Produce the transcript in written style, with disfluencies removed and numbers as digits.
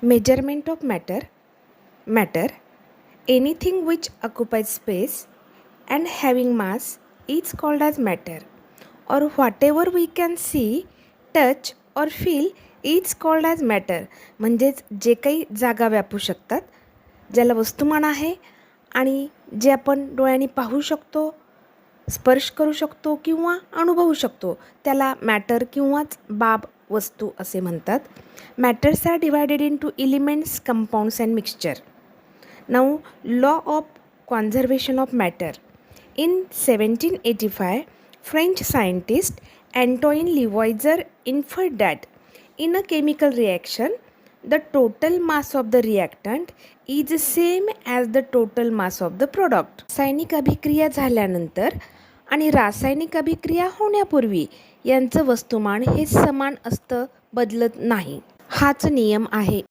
Measurement of matter, anything which occupies space and having mass is called as matter, or whatever we can see, touch or feel is called as matter. म्हणजेच जे काही जागा व्यापू शकतात, ज्याला वस्तुमान आहे आणि जे आपण डोळ्यांनी पाहू शकतो, स्पर्श करू शकतो किंवा अनुभवू शकतो, त्याला मॅटर किंवाच बाब वस्तू असे म्हणतात. Matters are divided into elements, compounds and mixture. Now law of conservation of matter. In 1785, French scientist Antoine Lavoisier inferred that in a chemical reaction, the total mass of the reactant is the same as the total mass of the product. रासायनिक अभिक्रिया झाल्यानंतर आणि रासायनिक अभिक्रिया होण्यापूर्वी यांचं वस्तुमान हे समान असतं, बदलत नाही. हाच नियम आहे